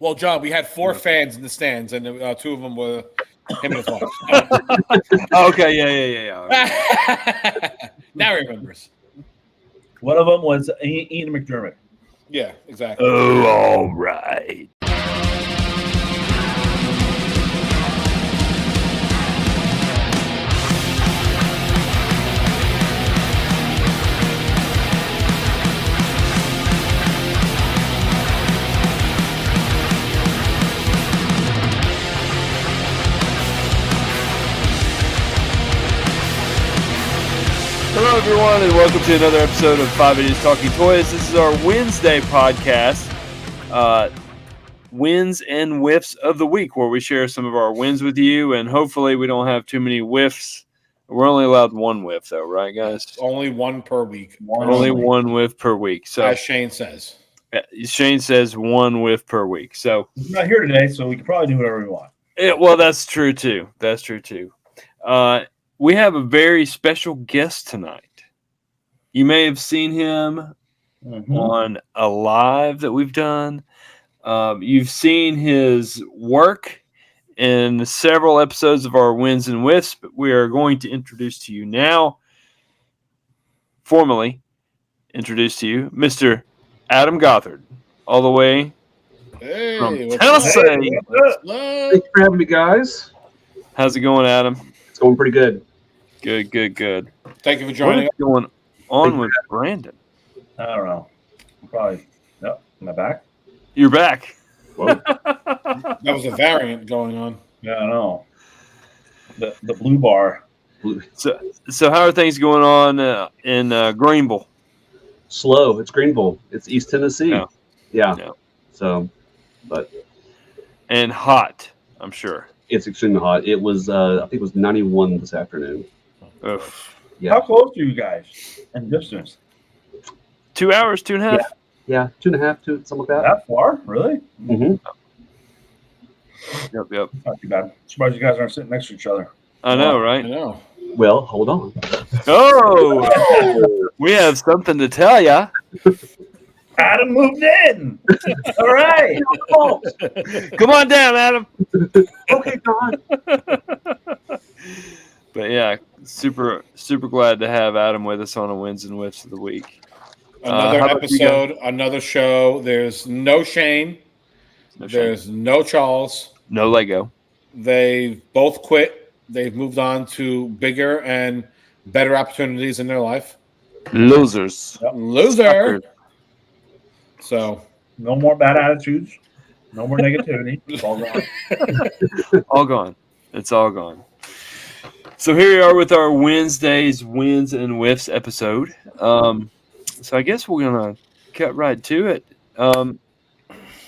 Well, John, we had 4 fans in the stands, and 2 of them were him and his wife. Okay, yeah. Now he remembers. One of them was Ian McDermott. Yeah, exactly. Oh, all right. Hello, everyone, and welcome to another episode of 5 Idiots Talking Toys. This is our Wednesday podcast, Wins and Wiffs of the Week, where we share some of our wins with you, and hopefully we don't have too many whiffs. We're only allowed 1 whiff, though, right, guys? Only 1 per week. Only 1 whiff per week. So, as Shane says. Shane says 1 whiff per week. So he's not here today, so we can probably do whatever we want. Well, that's true, too. We have a very special guest tonight. You may have seen him on a live that we've done. You've seen his work in several episodes of our Wins and Wiffs, but we are going to introduce to you now, formally introduce to you, Mr. Adam Gothard, all the way from Tennessee. Thanks for having me, guys. How's it going, Adam? It's going pretty good. Good. Thank you for joining us. What's going on with Brandon? I don't know. Probably. No, am I back? You're back. Whoa. That was a variant going on. Yeah, I know. The blue bar. So how are things going on in Greenville? Slow. It's Greenville. It's East Tennessee. Yeah. So, and hot, I'm sure. It's extremely hot. It was, I think it was 91 this afternoon. Oof. Yeah. How close are you guys in distance? 2 hours, 2.5? Yeah, 2.5, something like that. That far? Really? Mm-hmm. Yep. Not too bad. Surprised you guys aren't sitting next to each other. I know, right? I know. Well, hold on. Oh, we have something to tell ya. Adam moved in. All right. Come on down, Adam. Okay, Don. But yeah, super glad to have Adam with us on a Wins and Wiffs of the Week. Another episode, another show. There's no Shane. There's no Charles. No Lego. They both quit. They've moved on to bigger and better opportunities in their life. Losers. Yep. Loser. So no more bad attitudes. No more negativity. It's all gone. All gone. It's all gone. So here we are with our Wednesday's Wins and Wiffs episode. So I guess we're going to cut right to it. We're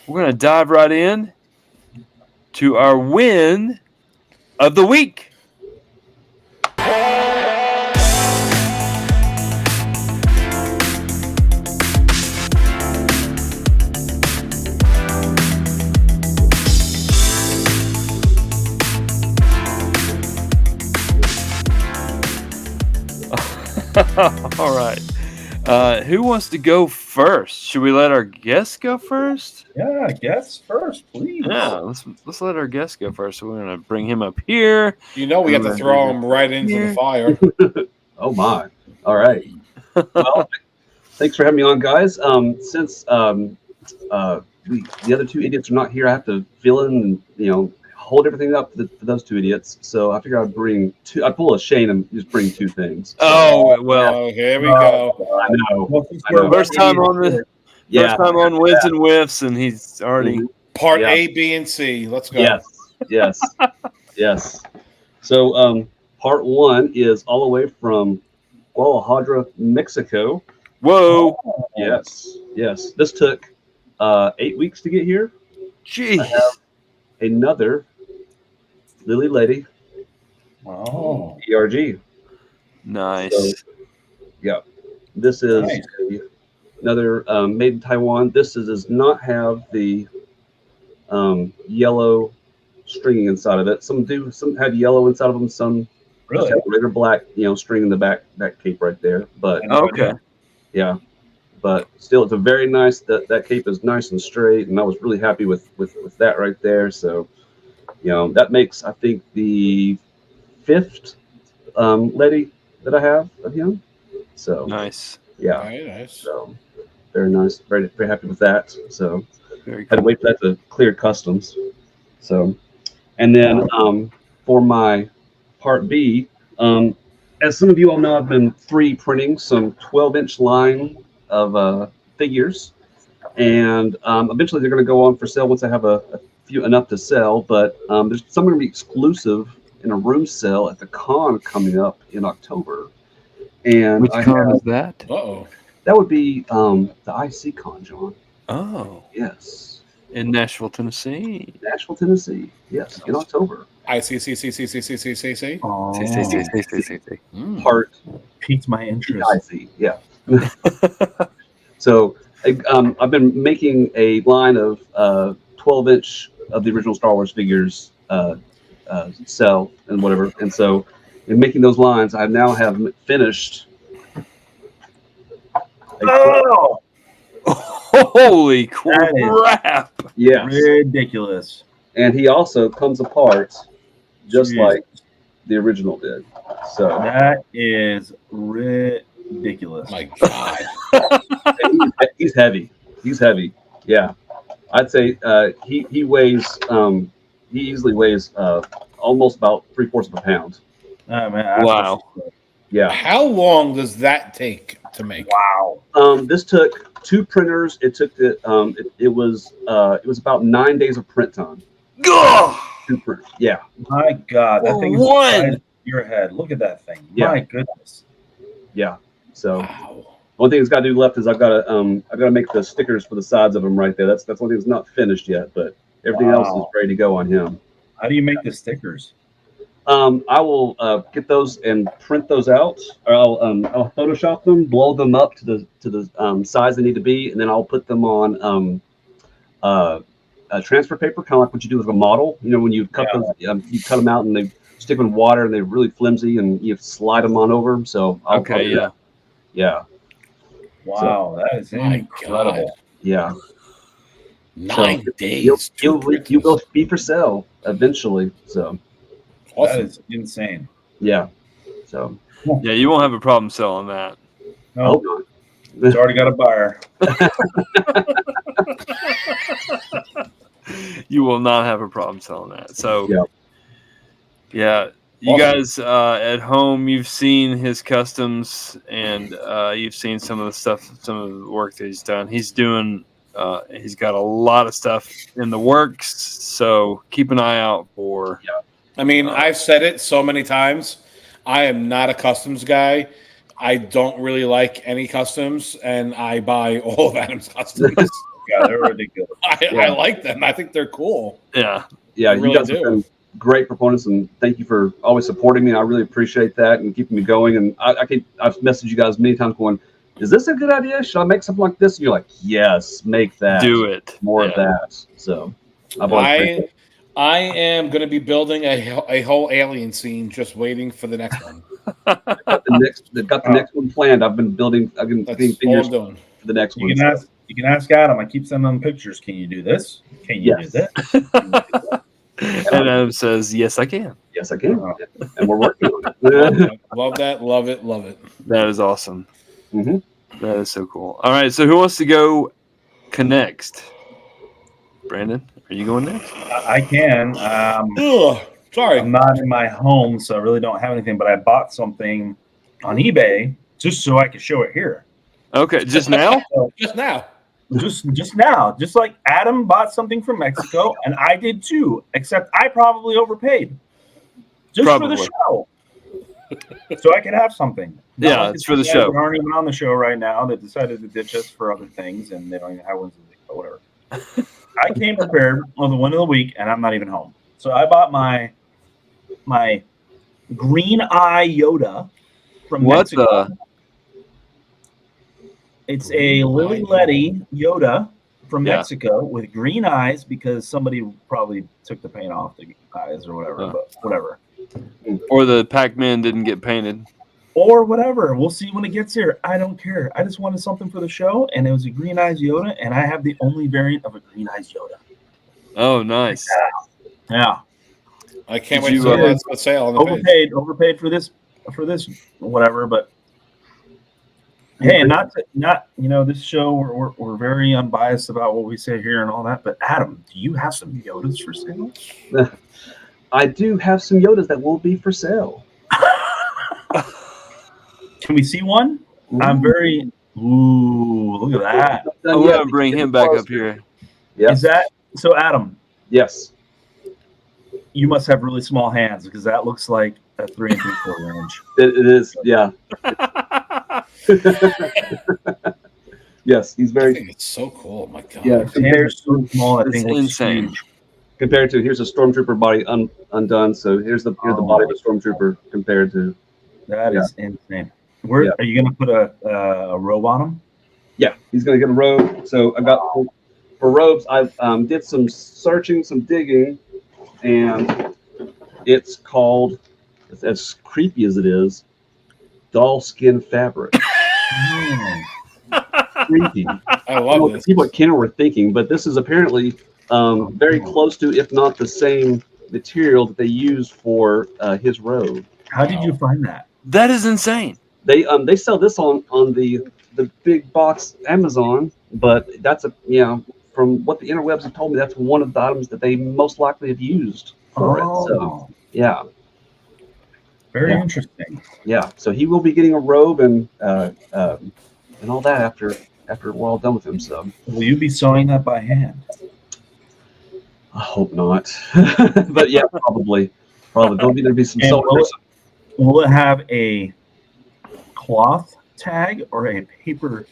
going to dive right in to our win of the week. All right. Who wants to go first? Should we let our guests go first? Yeah, guests first, please. Yeah, let's let our guest go first. So we're gonna bring him up here. You know we have to throw him right into the fire. Oh my! All right. Well, thanks for having me on, guys. Since the other 2 idiots are not here, I have to fill in and hold everything up for those 2 idiots. So I figured I'd bring 2. I'd pull a Shane and just bring 2 things. Oh well, here we go. I know. First time on Wins and Wiffs, and he's already part A, B, and C. Let's go. Yes. So part 1 is all the way from Guadalajara, Mexico. Whoa. Yes. This took 8 weeks to get here. Jeez. I have another Lily Lady. Wow. ERG. Nice. So, this is another made in Taiwan. This does not have the yellow stringing inside of it. Some do. Some have yellow inside of them. Some really have regular black, string in the back cape right there. But okay. Yeah. but still, it's a very nice. That cape is nice and straight, and I was really happy with that right there. So, that makes, I think, the 5th Letty that I have of him. So Nice. yeah, Very nice. so very nice, very very happy with that. So Very had to cool. wait for that to clear customs. So, and then for my part B, as some of you all know, I've been 3D printing some 12-inch line of figures, and eventually they're going to go on for sale once I have a few enough to sell. But there's some going to be exclusive in a room sale at the con coming up in October. And Which con is that? Uh-oh. that would be the IC Con, John. Oh, Yes. in Nashville, Tennessee. Nashville, Tennessee. Yes, in October. ICCCCCCCC. Oh, Part piqued my interest. IC, yeah. So I've been making a line of 12-inch of the original Star Wars figures sell and whatever. And so in making those lines, I now have finished. Oh, Holy That is- crap! Yes. ridiculous. And he also comes apart just Jeez. like the original did. So That is ridiculous. My God. he's heavy. He's heavy. Yeah. I'd say he weighs he easily weighs almost about 3/4 of a pound. Oh, man, Wow. Yeah. How long does that take to make? Wow. This took 2 printers. It took it was about 9 days of print time. Gah! 2 printers. Yeah. My God, that thing is One. the size of your head. Look at that thing. Yeah. My goodness. Yeah. So Wow. one thing that's got to do left is I've got to make the stickers for the sides of them right there. That's one thing that's not finished yet, but everything else is Wow. ready to go on him. How do you make the stickers? I will get those and print those out, or I'll Photoshop them, blow them up to the size they need to be, and then I'll put them on transfer paper, kind of like what you do with a model. When you cut those, you cut them out and they stick in water and they're really flimsy, and you have to slide them on over. So I'll Okay, do that. Yeah, Wow, that is My incredible. yeah. 9 days. You'll 2 printers. you will be for sale eventually. So That Awesome. is insane. yeah. So Yeah, you won't have a problem selling that. I hope No, not. it's already got a buyer. You will not have a problem selling that. So, Yeah. yeah, you Awesome. guys at home, you've seen his customs, and you've seen some of the stuff, some of the work that he's done. He's doing. He's got a lot of stuff in the works, so keep an eye out for. I mean, I've said it so many times. I am not a customs guy. I don't really like any customs, and I buy all of Adam's customs. Yeah, they're ridiculous. I like them. I think they're cool. Yeah, Yeah, I you really guys have do. been great proponents, and thank you for always supporting me. I really appreciate that and keeping me going. And I've messaged you guys many times going, is this a good idea? Should I make something like this? And you're like, yes, make that. do it. More Yeah. of that. So I've always I am going to be building a whole alien scene, just waiting for the next one. they've got the next one planned. I've been getting That's all figures I'm doing. for the next You one. can ask Adam. I keep sending them pictures. Can you do this? Can you Yes. do this? And Adam says, "Yes, I can." Yes, I can. And we're working on Love it. Love that. Love it. Love it. That is awesome. Mhm. That is so cool. All right, so who wants to go next? Brandon, are you going next? I can. Ugh, sorry. I'm not in my home, so I really don't have anything. But I bought something on eBay just so I could show it here. Okay, just now? Just now. Just now, just like Adam bought something from Mexico, and I did too. Except I probably overpaid just for the Probably. show, so I could have something. Not Yeah, like it's for the guys show. that aren't even on the show right now. They decided to ditch us for other things, and they don't even have ones. But whatever. I came prepared on the one of the week, and I'm not even home. So I bought my green eye Yoda from What Mexico. the? It's a Lily Letty Yoda from Yeah. Mexico with green eyes because somebody probably took the paint off the eyes or whatever. Oh. But whatever. Or the Pac-Man didn't get painted. or whatever. We'll see when it gets here. I don't care. I just wanted something for the show, and it was a Green Eyes Yoda, and I have the only variant of a Green Eyes Yoda. Oh, nice. Yeah. I can't Did wait to you, see that's for sale on the page. Overpaid for this whatever, but hey, not this show we're very unbiased about what we say here and all that, but Adam, do you have some Yodas for sale? I do have some Yodas that will be for sale. Can we see one? I'm very look at that. I'm going to bring him back up here. Yes. Is that so, Adam? Yes. You must have really small hands because that looks like a 3 3/4 inch. It is. Yeah. Yes, he's I very. think it's so cool. My God. Yeah. His hands are so small. That It's thing looks insane. huge. Compared to here's a stormtrooper body undone. So here's the body of a stormtrooper compared to. That is insane. Where Yeah. are you going to put a robe on him? Yeah, he's gonna get a robe. So I got for robes. I did some searching, some digging, and it's called, as creepy as it is, doll skin fabric. Creepy. I love this. See what Ken were thinking, but this is apparently very close to, if not the same material that they used for his robe. How did you find that? That is insane. They sell this on the big box Amazon, but that's from what the interwebs have told me, that's one of the items that they most likely have used for it. So yeah, very interesting. Yeah, so he will be getting a robe and all that after we're all done with him. So Will you be sewing that by hand? I hope not, but yeah, probably there'll be some And sewing. will it have a cloth tag or a paper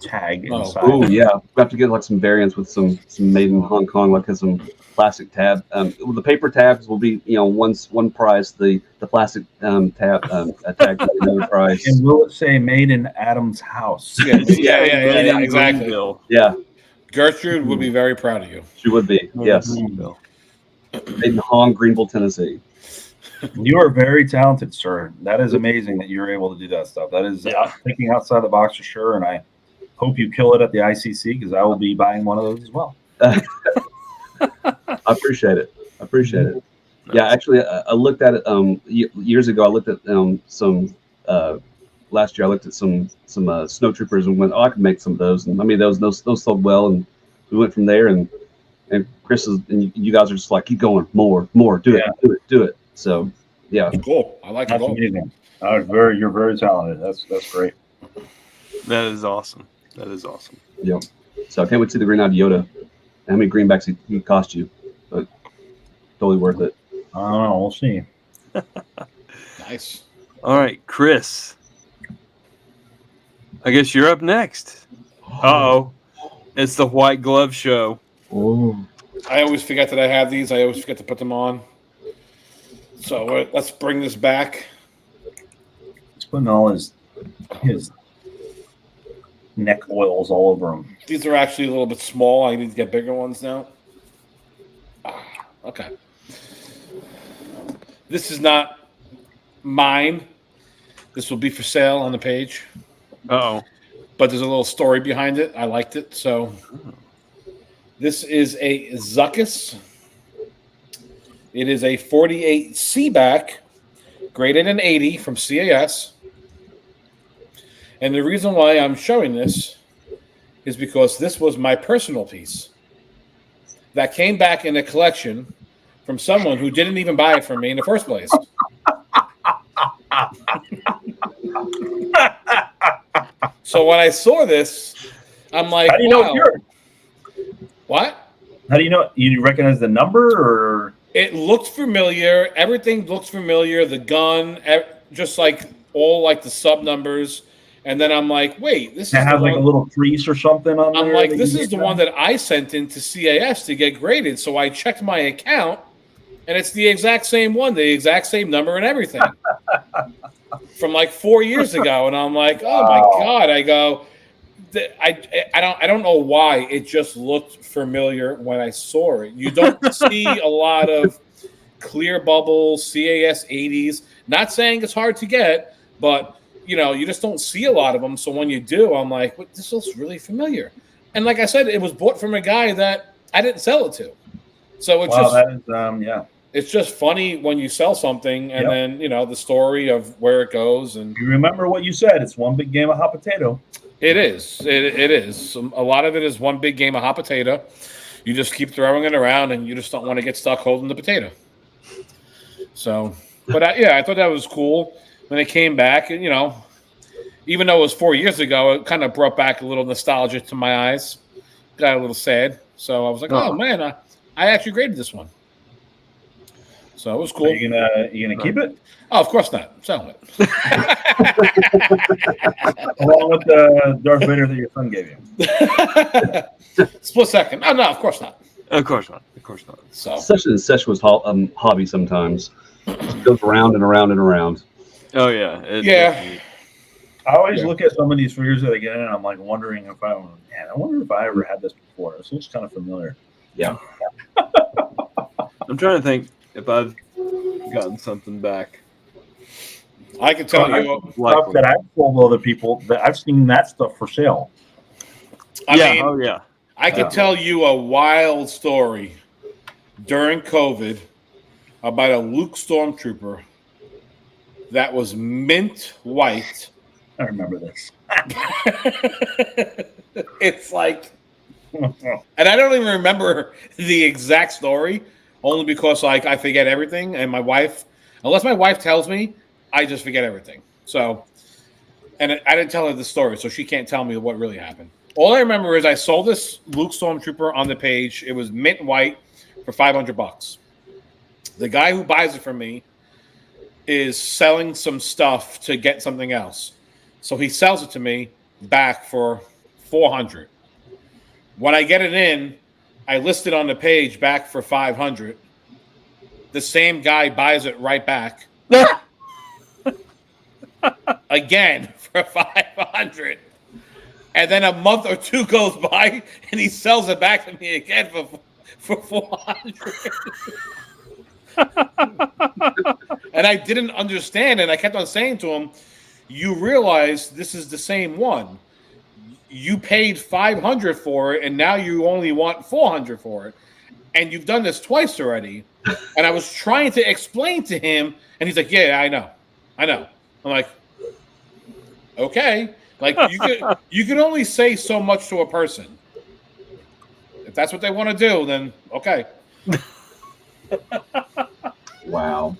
tag inside? Oh yeah, we have to get like some variants with some made in Hong Kong, like some plastic tab. The paper tabs will be one price. The plastic tag will be another price. And will it say "Made in Adam's house"? Yeah, exactly. Yeah, Gertrude would be very proud of you. she would be. Yes, Greenville. made in Hong, Greenville, Tennessee. You are very talented, sir. That is amazing that you're able to do that stuff. That is thinking outside the box for sure. And I hope you kill it at the ICC because I will be buying one of those as well. I appreciate it. Yeah, actually, I looked at it years ago. I looked at some last year. I looked at some snowtroopers and went, I could make some of those. And I mean, those sold well, and we went from there. And Chris and you guys are just like, keep going, more, do it. So yeah, Cool. I like it. That's amazing. You're very talented. That's great. That is awesome. yeah. So I can't wait to see the green-eyed Yoda. How many greenbacks he cost you, but totally worth it. I don't know. We'll see. Nice. All right, Chris. I guess you're up next. Uh-oh. It's the White Glove Show. Oh. I always forget that I have these. I always forget to put them on. So let's bring this back. He's putting all his neck oils all over him. These are actually a little bit small. I need to get bigger ones now. Okay. This is not mine. This will be for sale on the page. Uh-oh. But there's a little story behind it. I liked it. So this is a Zuckus. It is a 48 Seaback, graded an 80 from CAS. And the reason why I'm showing this is because this was my personal piece that came back in a collection from someone who didn't even buy it from me in the first place. So when I saw this, I'm like, how do you know it's wow. yours? What? How do you know? You recognize the number or? It looked familiar. Everything looks familiar. The gun, just like all like the sub numbers. And then I'm like, wait, this is have like a little crease or something on there. I'm like, this is the one that I sent into CAS to get graded. So I checked my account, and it's the exact same one, the exact same number and everything from like 4 years ago. And I'm like, oh my God. I go, I don't know why it just looked familiar when I saw it. You don't see a lot of clear bubble CAS 80s. Not saying it's hard to get, but you just don't see a lot of them. So when you do, I'm like, what, this looks really familiar. And like I said, it was bought from a guy that I didn't sell it to. So it's that is yeah. It's just funny when you sell something and then, the story of where it goes. And you remember what you said. It's one big game of hot potato. It is. It is. A lot of it is one big game of hot potato. You just keep throwing it around and you just don't want to get stuck holding the potato. So, but I thought that was cool when it came back. And, even though it was 4 years ago, it kind of brought back a little nostalgia to my eyes. Got a little sad. So I was like, oh man, I actually graded this one. So it was cool. Are you gonna keep it? Oh, of course not. Sell it. Along with the Darth Vader that your son gave you. Split second. Oh no, of course not. Of course not. Of course not. So such an incestuous hobby sometimes. It goes around and around and around. Oh yeah. I always look at some of these figures that I get in, and I'm like wondering if I wonder if I ever had this before. It looks kind of familiar. Yeah. I'm trying to think if I've gotten something back. I can tell you stuff that I've told other people that I've seen that stuff for sale. I mean, yeah. I could tell you a wild story during COVID about a Luke Stormtrooper that was mint white. I remember this. It's like, and I don't even remember the exact story, only because I forget everything, and my wife, unless my wife tells me, I just forget everything. So, and I didn't tell her the story, so she can't tell me what really happened. All I remember is I sold this Luke Stormtrooper on the page. It was mint white for $500. The guy who buys it from me is selling some stuff to get something else. So he sells it to me back for $400. When I get it in, I list it on the page back for $500. The same guy buys it right back. Again for $500. And then a month or two goes by and he sells it back to me again for $400. And I didn't understand, and I kept on saying to him, you realize this is the same one. You paid $500 for it, and now you only want $400 for it. And you've done this twice already. And I was trying to explain to him, and he's like, yeah, I know. I'm like, okay. Like, you can only say so much to a person. If that's what they want to do, then okay. Wow.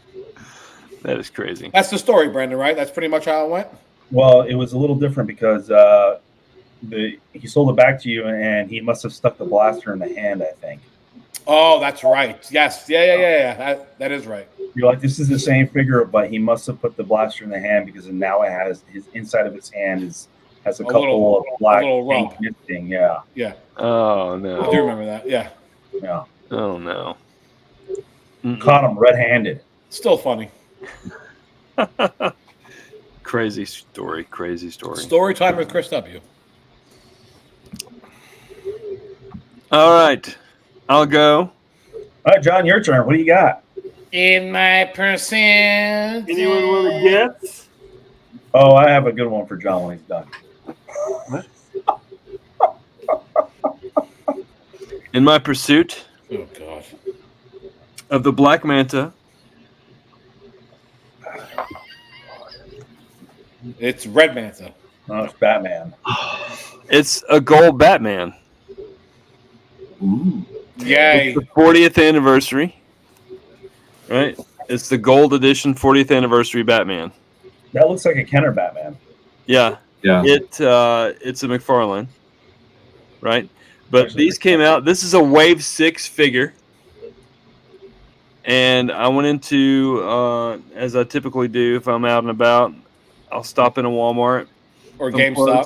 That is crazy. That's the story, Brandon, right? That's pretty much how it went? Well, it was a little different because he sold it back to you, and he must have stuck the blaster in the hand, I think. Oh, that's right. Yes. Yeah. That is right. You're like, this is the same figure, but he must have put the blaster in the hand because now it has his inside of its hand has a couple of black ink nifting. Yeah. Yeah. Oh no. I do remember that. Yeah. Yeah. Oh no. Caught him red-handed. Still funny. Crazy story. Story time with Chris W. All right. I'll go. All right, John, your turn. What do you got? In my percent. Anyone want to guess? Oh, I have a good one for John when he's done. In my pursuit Oh, God. of the Black Manta, It's Red Manta. No, it's Batman. it's a gold Batman. Ooh. Yay. It's the 40th anniversary. Right? It's the gold edition 40th anniversary Batman. That looks like a Kenner Batman. Yeah. Yeah. It's a McFarlane. Right? But these came out. This is a Wave 6 figure. And I went into, as I typically do if I'm out and about, I'll stop in a Walmart. Or GameStop.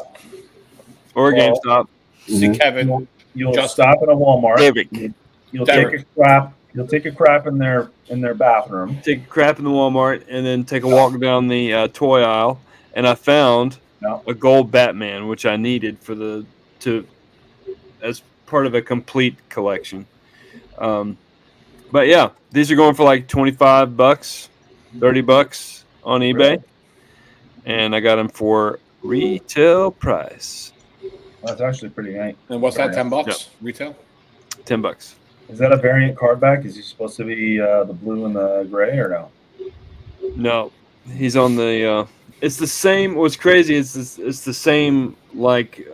Or a GameStop. See Kevin. You'll Just- stop in a Walmart. David. You'll Derek. take a crap. You'll take a crap in their bathroom. Take a crap in the Walmart and then take a walk down the toy aisle. And I found a gold Batman, which I needed as part of a complete collection. But yeah, these are going for like $25, $30 on eBay. and I got him for retail price. That's actually pretty nice. And what's that? $10 Yep. retail? $10. Is that a variant card back? Is he supposed to be the blue and the gray or no? No, he's on the. It's the same. What's crazy is it's the same like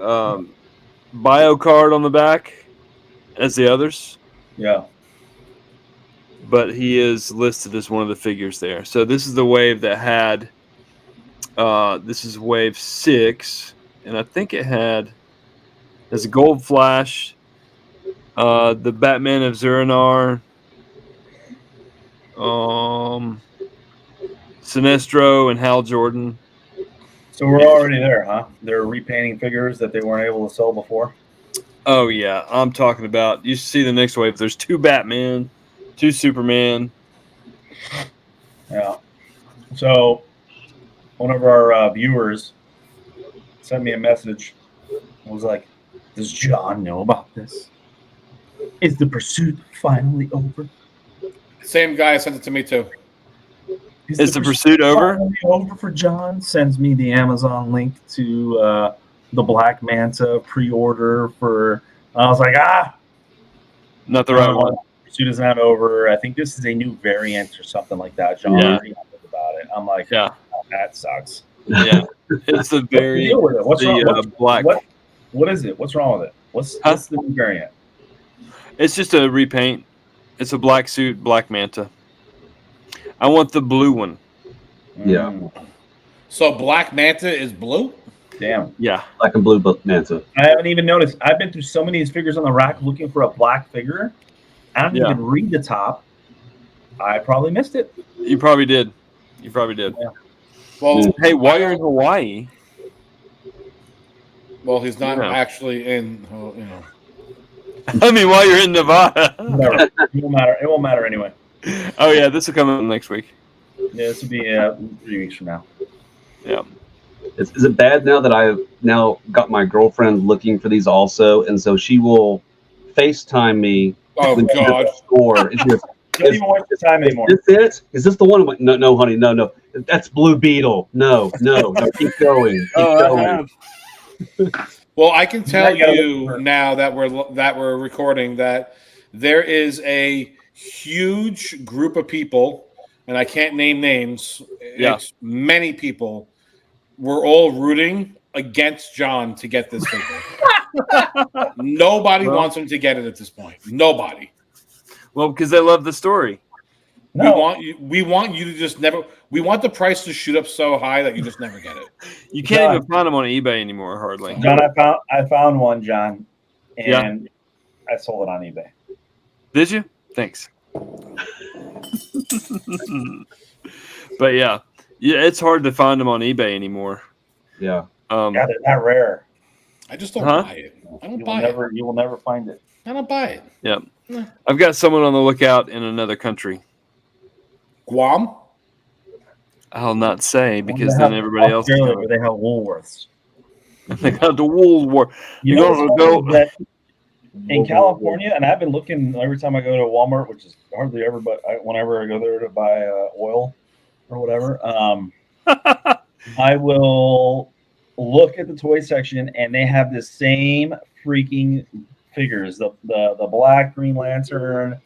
bio card on the back as the others, Yeah. but he is listed as one of the figures there. So this is the wave that had. This is wave 6, and I think it had. There's a Gold Flash, the Batman of Zuranar, Sinestro, and Hal Jordan. So we're already there, huh? They're repainting figures that they weren't able to sell before. Oh yeah, I'm talking about. You see the next wave. There's 2 Batman, 2 Superman. Yeah. So one of our viewers sent me a message. It was like, "Does John know about this? Is the pursuit finally over? Same guy sent it to me too. Is the pursuit over? finally over for John?" Sends me the Amazon link to the Black Manta pre-order for. I was like, Not the right one. Pursuit is not over. I think this is a new variant or something like that. John Yeah. already knows about it. I'm like, Yeah, that sucks. yeah. It's the What's the very deal with it? What's wrong? the black. What is it? What's wrong with it? What's the new variant? It's just a repaint. It's a black suit, Black Manta. I want the blue one. Yeah. So Black Manta is blue? Damn. Yeah. Black and blue Manta. I haven't even noticed. I've been through so many of these figures on the rack looking for a black figure. I don't Yeah. even read the top. I probably missed it. You probably did. You probably did. Yeah. Well, Hey, while you're in Hawaii, well, he's not Yeah. actually in. I mean, while you're in Nevada. Whatever. It won't matter. It won't matter anyway. Oh yeah, this will come out next week. Yeah, this will be 3 weeks from now. Yeah. Is it bad now that I've now got my girlfriend looking for these also, and so she will FaceTime me Oh when she's at God! the store. And she goes, Don't even waste your time anymore. "Is this it? Is this the one?" I'm like, "No, honey, no. That's Blue Beetle. No. Keep going. Keep going." Well, I can tell gotta you look for- now that we're recording that there is a huge group of people, and I can't name names. Yeah. It's many people. We're all rooting against John to get this figure. Nobody Well- wants him to get it at this point. Nobody. Well, because they love the story. No, We want you to just never. We want the price to shoot up so high that you just never get it. You can't John. even find them on eBay anymore, hardly. John, I found one, John, and Yeah. I sold it on eBay. Did you? Thanks. But yeah, it's hard to find them on eBay anymore. Yeah. Yeah, they're that rare. I just don't Huh? buy it. I don't You buy it. will never find it. I don't buy it. I've got someone on the lookout in another country. Guam. I'll not say because They then have everybody else Australia, knows. where they have Woolworths. They got the Wool War. You You know gotta what's go- funny is that in California, and I've been looking every time I go to Walmart, which is hardly ever, but whenever I go there to buy oil or whatever, I will look at the toy section, and they have the same freaking figures: the Black Green Lantern,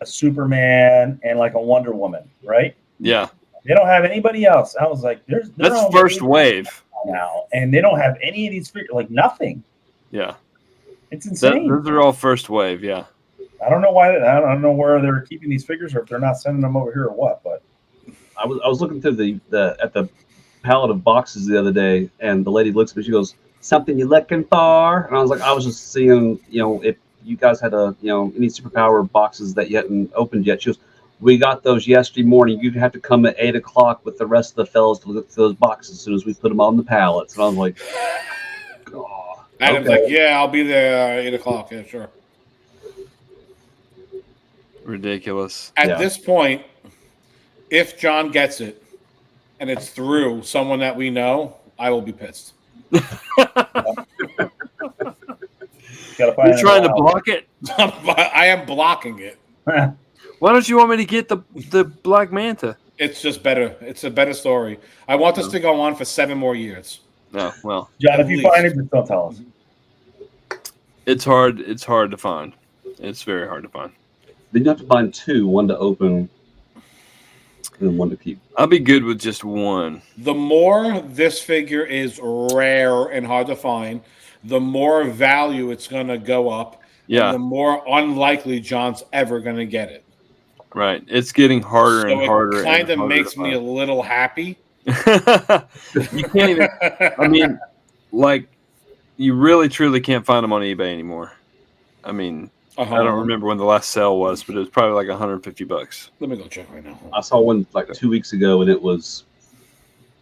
a Superman, and like a Wonder Woman. Right? Yeah, They don't have anybody else. I was like, "There's they're that's on first wave. now," and they don't have any of these figures. Like nothing. Yeah, It's insane. those are all first wave. Yeah, I don't know why. I don't know where they're keeping these figures, or if they're not sending them over here, or what. But I was looking through the pallet of boxes the other day, and the lady looks at me. She goes, "Something you looking for?" And I was like, "I was just seeing, if you guys had any superpower boxes that you hadn't opened yet." She goes, "We got those yesterday morning. You'd have to come at 8 o'clock with the rest of the fellas to look through those boxes as soon as we put them on the pallets." And I was like, "Oh, Adam's okay." like, yeah, I'll be there 8 o'clock. Yeah, sure. ridiculous. At Yeah. this point, if John gets it and it's through someone that we know, I will be pissed. gotta find You're trying to out. block it. I am blocking it. Why don't you want me to get the Black Manta? It's just better. It's a better story. I want this to go on for 7 more years. No, well, John, At if you least. find it, just don't tell us. it's hard. It's hard to find. It's very hard to find. Then you have to find 2, one to open and one to keep. I'll be good with just one. The more this figure is rare and hard to find, the more value it's going to go up. Yeah. And the more unlikely John's ever going to get it. Right. It's getting harder So and harder. it kind of harder makes to me a find. little happy. You can't even. I mean, like, you really truly can't find them on eBay anymore. I mean, I don't remember when the last sale was, but it was probably like $150. Let me go check right now. I saw one like 2 weeks ago, and it was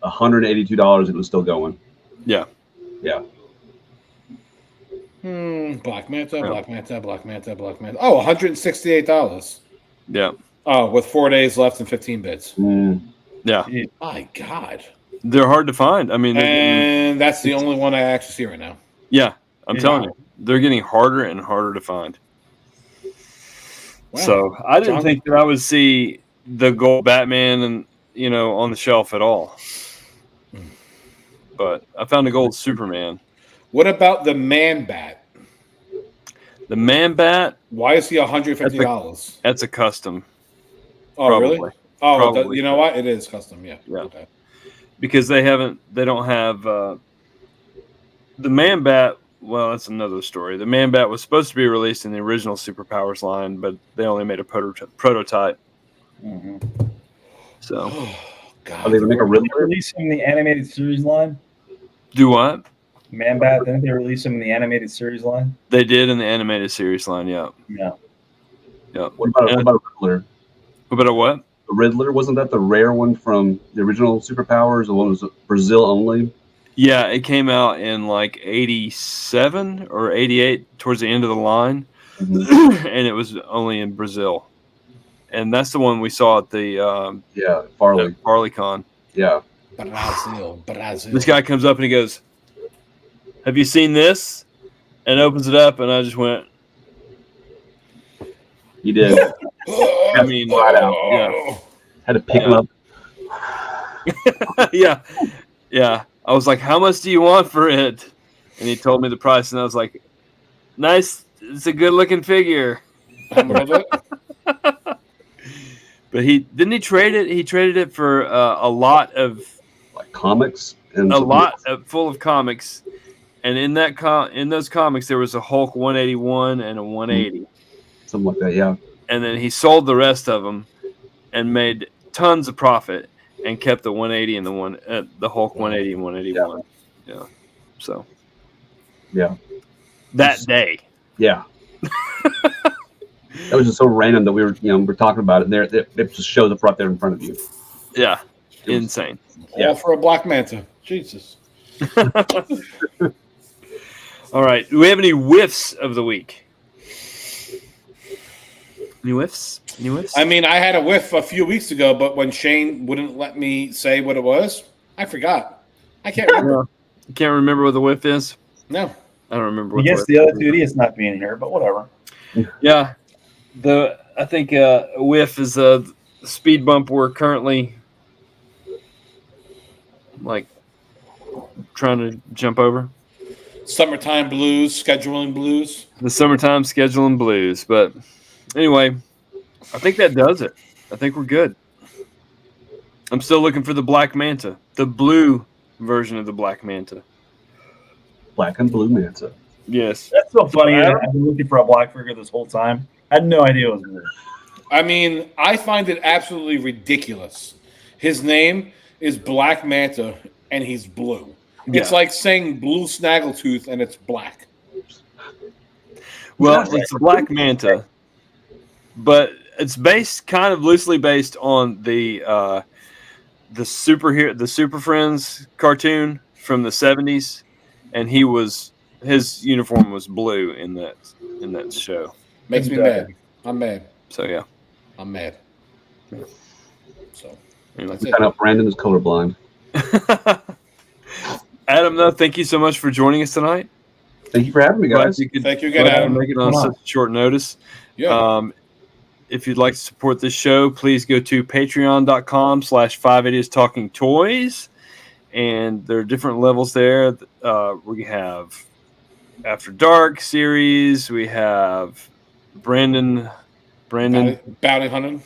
$182. It was still going. Yeah. Yeah. Black Manta, Black Manta, Black Manta, Black Manta. Oh, $168. Yeah. Oh, with 4 days left and 15 bids. Yeah. My God. They're hard to find. I mean, And that's the only one I actually see right now. yeah, I'm telling you, they're getting harder and harder to find. Wow. So I didn't John- think that I would see the gold Batman and on the shelf at all. But I found a gold Superman. What about the Man Bat? The Man Bat, Why is he $150? that's a custom. Oh, probably. really? Oh, Probably. you know what? It is custom. Yeah. Yeah. Okay. Because they don't have the Man Bat. Well, that's another story. The Man Bat was supposed to be released in the original Superpowers line, but they only made a prototype. So, Oh, God. Are they gonna make a Didn't they Riddler? release him in the animated series line? do what? Man Bat, didn't they release him in the animated series line? They did in the animated series line. Yeah. Yeah. Yeah. What about a Riddler? What about a what? The Riddler, wasn't that the rare one from the original Superpowers? The one was Brazil only. Yeah, it came out in like 87 or 88 towards the end of the line, and it was only in Brazil. And that's the one we saw at the Yeah, Farley. FarleyCon. Yeah. Brazil. This guy comes up and he goes, "Have you seen this?" And opens it up, and I just went, You did. I mean, Flat out. yeah. Had to pick him up. yeah. I was like, "How much do you want for it?" And he told me the price, and I was like, "Nice, it's a good-looking figure." How much was it? But he trade it. He traded it for a lot of Like comics and full of comics, and in those comics there was a Hulk 181 and a 180, something like that. Yeah. and then he sold the rest of them and made tons of profit and kept the 180 and the Hulk 180 and 181. Yeah. So. Yeah. That day. Yeah. That was just so random that we're talking about it. There, it just shows up right there in front of you. Yeah. Insane. All for a Black Manta. Jesus. All right. Do we have any whiffs of the week? Any whiffs? Any whiffs? I mean, I had a whiff a few weeks ago, but when Shane wouldn't let me say what it was, I forgot. I can't remember. You can't remember what the whiff is? No. I don't remember I what guess the other two idiots not being here, but whatever. Yeah. I think a whiff is a speed bump we're currently like trying to jump over. Summertime blues, scheduling blues. The summertime scheduling blues. But anyway, I think that does it. I think we're good. I'm still looking for the Black Manta, the blue version of the Black Manta. Black and blue Manta. Yes. That's so funny. Adam? I've been looking for a black figure this whole time. I had no idea it was blue. I mean, I find it absolutely ridiculous. His name is Black Manta, and he's blue. It's like saying blue snaggletooth, and it's black. Well, it's a Black Manta, but it's kind of loosely based on the Super Friends cartoon from the 70s, and his uniform was blue in that show. Makes me mad. I'm mad. So yeah. I'm mad. So Anyway. that's it. Kind of Brandon is colorblind. Adam, though, thank you so much for joining us tonight. Thank you for having me, guys. Thank you again, Adam. Make it on such short notice. Yeah. if you'd like to support this show, please go to patreon.com/5idiotstalkingtoys. And there are different levels there. We have After Dark series. We have Brandon Bounty hunting.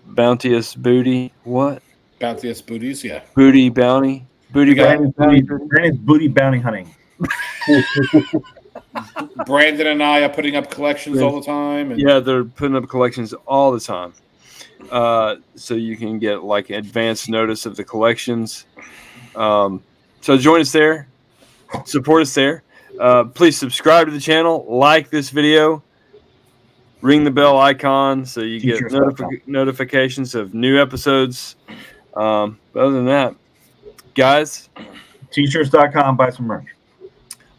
Bounteous Booty. What? Bounteous booties, yeah. Booty Bounty. Booty got Bounty. Brandon's booty bounty hunting. Brandon and I are putting up collections all the time. And Yeah, they're putting up collections all the time. So you can get like advance notice of the collections. So join us there. Support us there. Please subscribe to the channel. Like this video. Ring the bell icon so you get notifications of new episodes. But other than that, guys, T-shirts.com, buy some merch.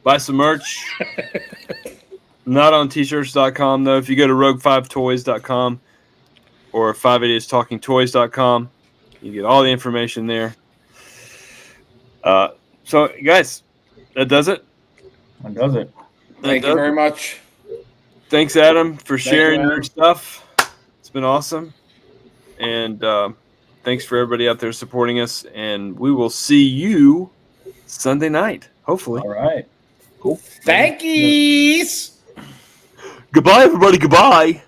buy some merch. Not on t-shirts.com, though. If you go to rogue5toys.com or 5idiotstalkingtoys.com, you get all the information there. So, guys, that does it. That does it. thank you very much. Thanks, Adam, for sharing Adam. your stuff. It's been awesome. And thanks for everybody out there supporting us. And we will see you Sunday night, hopefully. All right. Cool. Thank yous. Goodbye, everybody. Goodbye.